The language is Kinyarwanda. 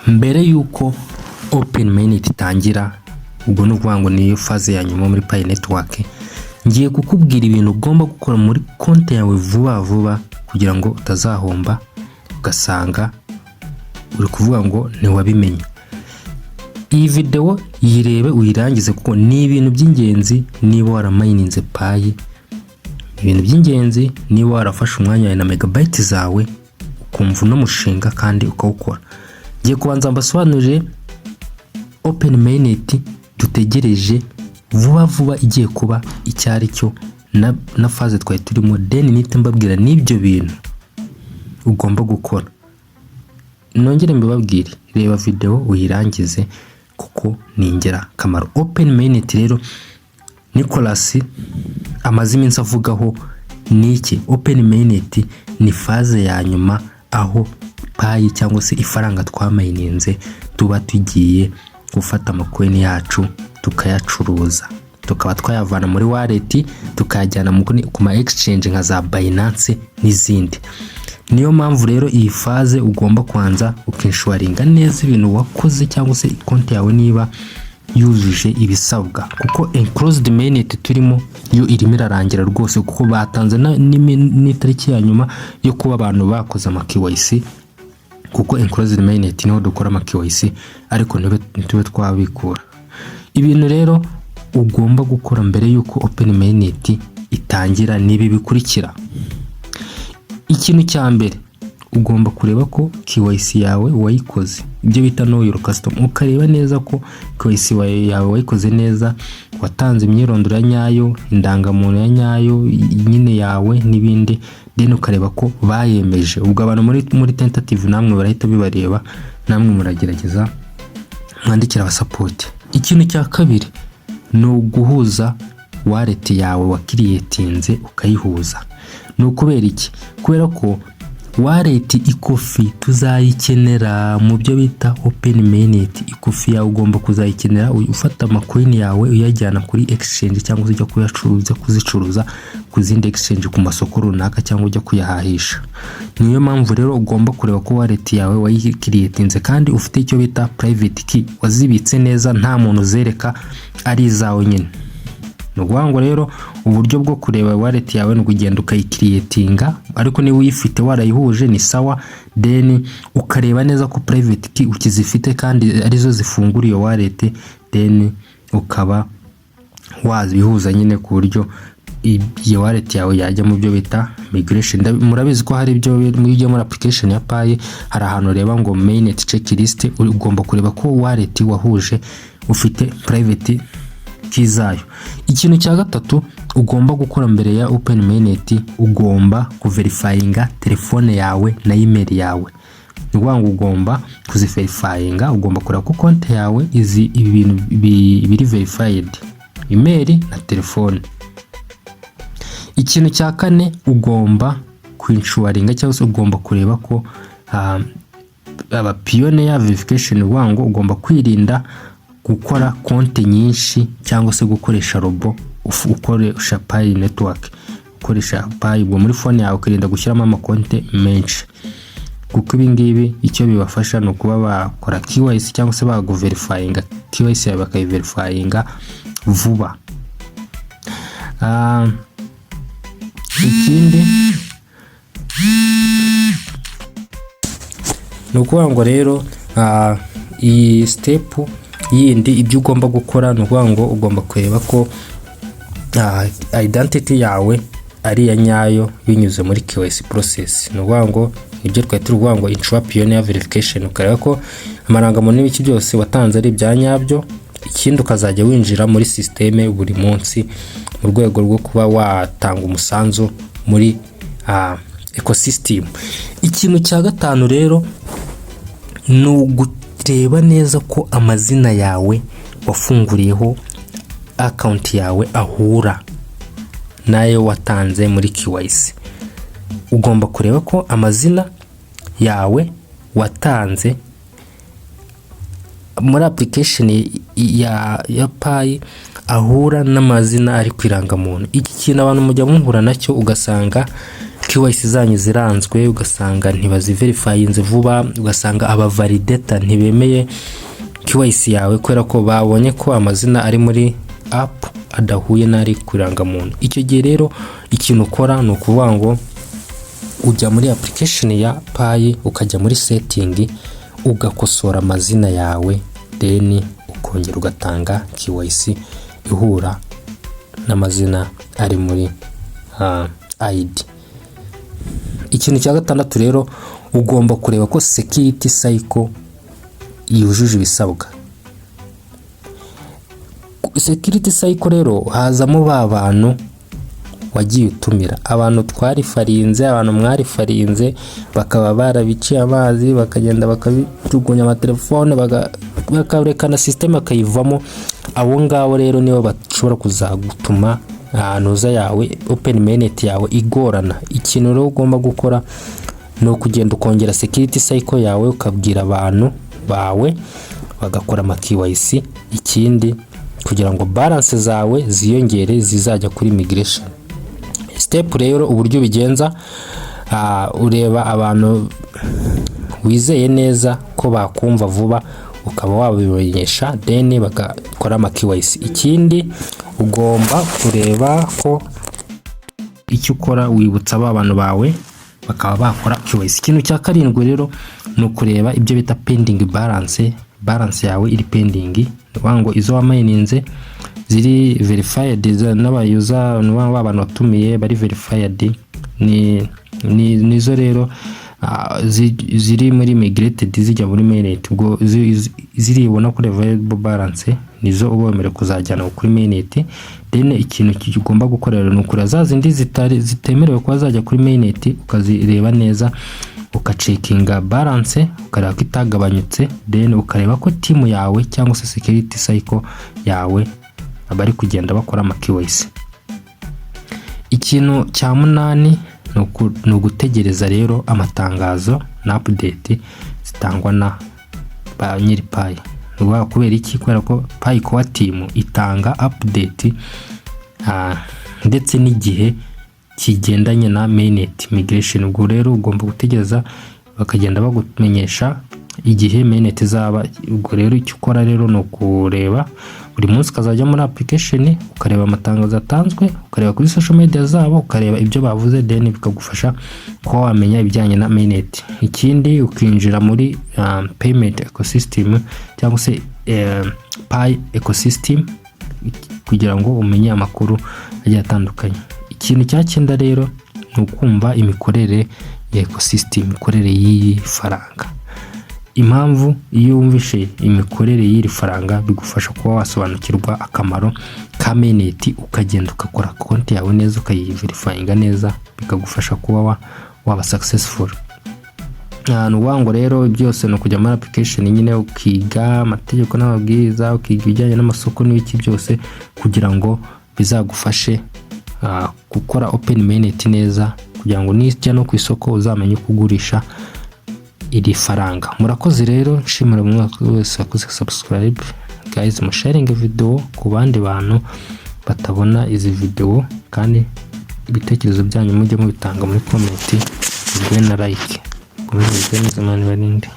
mbere yuko open mainnet itangira, ubwo n'uvuga ngo niyo phase ya nyuma muri Pi network, ngiye kukubwira ibintu ugomba gukora muri konti yawe vuba vuba kugira ngo utazahomba ugasanga uri kuvuga ngo ntiwabimenye. Iyi video yirebe uyirangize kuko ni ibintu by'ingenzi niba waramayininze Pi, ibintu by'ingenzi niba warafashe umwanya na megabyte zawe ukumva uno mushinga kandi ukawukora. Ngiye kubanza mbasobanurire open mainnet dutegereje vuba vuba igiye kuba icyari cyo na phase twari turimo, then nite mbabwira n'ibyo bintu ugomba gukora. Nongere mbabwire, reba video uyirangize kuko ningera kamaro. Open mainnet rero Nicolas amaze iminsi avugaho niki. Open mainnet ni phase ya nyuma aho Pi cyangwa se ifaranga twamayininze tuba tugiye gufata amacoin yacu tukayacuruza, tukaba twayavana muri wallet tukajyana ku ma exchange nka za Binance n'izindi. Niyo mpamvu rero iyi phase ugomba kwanza ukinshuaringa neza ibintu wakoze cyangwa se konti yawe niba yujuje ibisabwa, kuko enclosed mainnet turimo yo irimo irarangira rwose, kuko batanze n'itariki ya nyuma yo kuba abantu bakoze ama KYC, kuko enclosed mainnet niho dukora ama KYC ariko ntitube twabikura. Ibintu rero ugomba gukora mbere yuko open mainnet itangira nibi bikurikira. Ikintu cya mbere ugomba kureba ko KYC yawe wayikoze, ibyo bita know your customer, ukareba neza ko KYC yawe wayikoze neza, watanze imyirondoro ya nyayo, indangamuntu ya nyayo nyine yawe n'ibindi, then ukareba ko bayemeje. Ubwo abantu muri tentative namwe barahita bibareba, namwe muragerageza mwandikira aba support. Ikintu cya kabiri ni uguhuza wallet yawe wa creatinze ukayihuza. Ni ukubera iki? Kubera ko wallet ikofi tuzayikenera mu byo bita open mainnet. Ikofi yawe ugomba kuzayikenera ufata amacoin yawe uyajyana kuri exchange cyangwa ujya kuzicuruza ku zindi exchange ku masoko runaka cyangwa ujya kuyahahisha. Niyo mpamvu rero ugomba kureba ko wallet yawe wayicreatinze kandi ufite icyo bita private key, wazibitse neza nta muntu uzereka ari izawe nyine. Nuguhango rero uburyo bwo kureba wallet yawe no kugenda ukayicreatinga, ariko niba uyifite warayihuje ni sawa, then ukareba neza ko private key ukizifite kandi arizo zifungura iyo wallet, then ukaba wazihuza nyine ku buryo iyo wallet yawe yajya mu byo bita migration. Murabizi ko hari ibyo muri application ya Pi hari ahantu reba ngo mainnet checklist, ugomba kureba ko wallet wahuje ufite private kizayo. Ikintu cya gatatu ugomba gukora mbere ya open mainnet, ugomba kuverifyinga telefone yawe na email yawe. Nubwo ugomba kuziverifyinga, ugomba kureba ko konti yawe izi ibintu biri verified, email na telefone. Ikintu cya kane ugomba kwinshuaringa cyangwa se ugomba kureba ko aba pioneer verification, wango ugomba kwirinda gukora konti nyinshi cyangwa se gukoresha robo ukoresha Pi network, ukoresha Pi ubwo muri phone yawe ukirinda gushyiramo amakonti menshi, kuko ibi ngibi icyo bibafasha no kuba bakora KYC cyangwa se baguverifyinga KYC yawe bakayiverifyinga vuba. Ikindi nukuvuga ngo rero iyi step yindi ibyo ugomba gukora, nukuvuga ngo ugomba kureba ko identity yawe ari ya nyayo binyuze muri KYC process. Nukuvuga ngo ibyo twari tuvuga ngo intra pioneer verification, ukareba ko amarangamuntu n'ibiki byose watanze ari bya nyabyo. Ikindi ukazajya winjira muri systeme buri munsi mu rwego rwo kuba watanga umusanzu muri ecosystem. Ikintu cya gatanu rero ni ugureba neza ko amazina yawe wafunguriyeho account yawe ahura nayo watanze muri KYC. Ugomba kureba ko amazina yawe watanze muri application ya Pi ahura n'amazina ari kwirangamuntu. Iki kintu abantu mujya muhura nacyo ugasanga KYC zanyu ziranzwe, ugasanga ntibaziverifyinze vuba, ugasanga aba validator ntibemeye KYC yawe kubera ko babonye ko amazina ari muri app adahuye n'ari kuranga muntu. Icyo gihe rero ikintu ukora ni ukuvuga ngo ujya muri application ya Pi, ukajya muri setting, ugakosora amazina yawe, then ukongera ugatanga KYC ihura n'amazina ari muri ID. Ikintu cya gatandatu rero, ugomba kureba ko security cycle yujuje ibisabwa. Security cycle rero hazamo ba bantu wagiye utumira, abantu twarifarinze, abantu mwarifarinze bakaba barabiciye amazi, bakagenda bakabijugunya amatelefone, bakarekana system akayivamo. Abo ngabo rero nibo bashobora kuzagutuma ahantu yawe open mainnet yawe igorana. Ikintu rero ugomba gukora no kugenda ukongera security cycle yawe, ukabwira abantu bawe bagakora ama KYC. Ikindi kugira ngo balance zawe ziyongere zizajya kuri migration step. Rero uburyo bigenza, ureba abantu wizeye neza ko bakumva vuba, ukaba wabimenyesha, then bagakora ama KYC. Ikindi ugomba kureba ko icyo ukora wibutsa abantu bawe bakaba bakora KYC. Ikintu cya karindwi rero ni ukureba ibyo bita pending balance. Balance yawe iri pending, wango izo wamayininze ziri verified n'abayuza n'abantu batumiye bari verified, nizo rero ziri muri migrated zijya muri mainnet. Ubwo ziribona kuri available balance nizo ubomere kuzajyana kuri mainnet. Then ikintu kigomba gukorera ni ukura za zindi zitemerewe kwa zajya kuri mainnet, ukazireba neza, ukacekinga balance, ukareba ko itagabanyutse, then ukareba ko team yawe cyangwa se security cycle yawe abari kugenda bakora ama KYC. Ikintu cya munani ni ugutegereza rero amatangazo na update zitangwa na ba nyiri Pi. Kubera iki? Kubera ko Pi Core team itanga update ndetse n'igihe kigendanye na mainnet migration. Ubwo rero ugomba gutegereza bakagenda bagumenyesha igihe mainnet zaba. Ubwo rero icyo ukora rero no kureba buri munsi ukazajya muri application, ukareba amatangazo atanzwe, ukareba kuri social media zabo, ukareba ibyo bavuze, then bikagufasha ko wamenya ibijyanye na mainnet. Ikindi ukinjira muri payment ecosystem cyangwa se Pi ecosystem kugira ngo umenye amakuru agiye atandukanye. Ikintu cya cyenda rero ni ukumva imikorere ya ecosystem, imikorere y'iyi faranga. Impamvu iyo wumvishe imikorere y'iri faranga bigufasha kuba wasobanukirwa akamaro ka mainnet, ukagenda ukakora konti yawe neza, ukayiverifyinga neza, bikagufasha kuba waba successful. Nuwango rero byose no kujya muri application nyine, ukiga amategeko n'amabwiriza, ukiga ibijyanye n'amasoko n'ibiki byose, kugira ngo bizagufashe gukora open mainnet neza, kugira ngo nijya no ku isoko uzamenye kugurisha iri faranga. Murakoze rero, nshimira mwese wese wakoze subscribe guys, mu sharing video ku bandi bantu batabona izi video, kandi ibitekerezo byanyu mujye mubitanga muri comment, na like. Kumeze neza, mani barinde.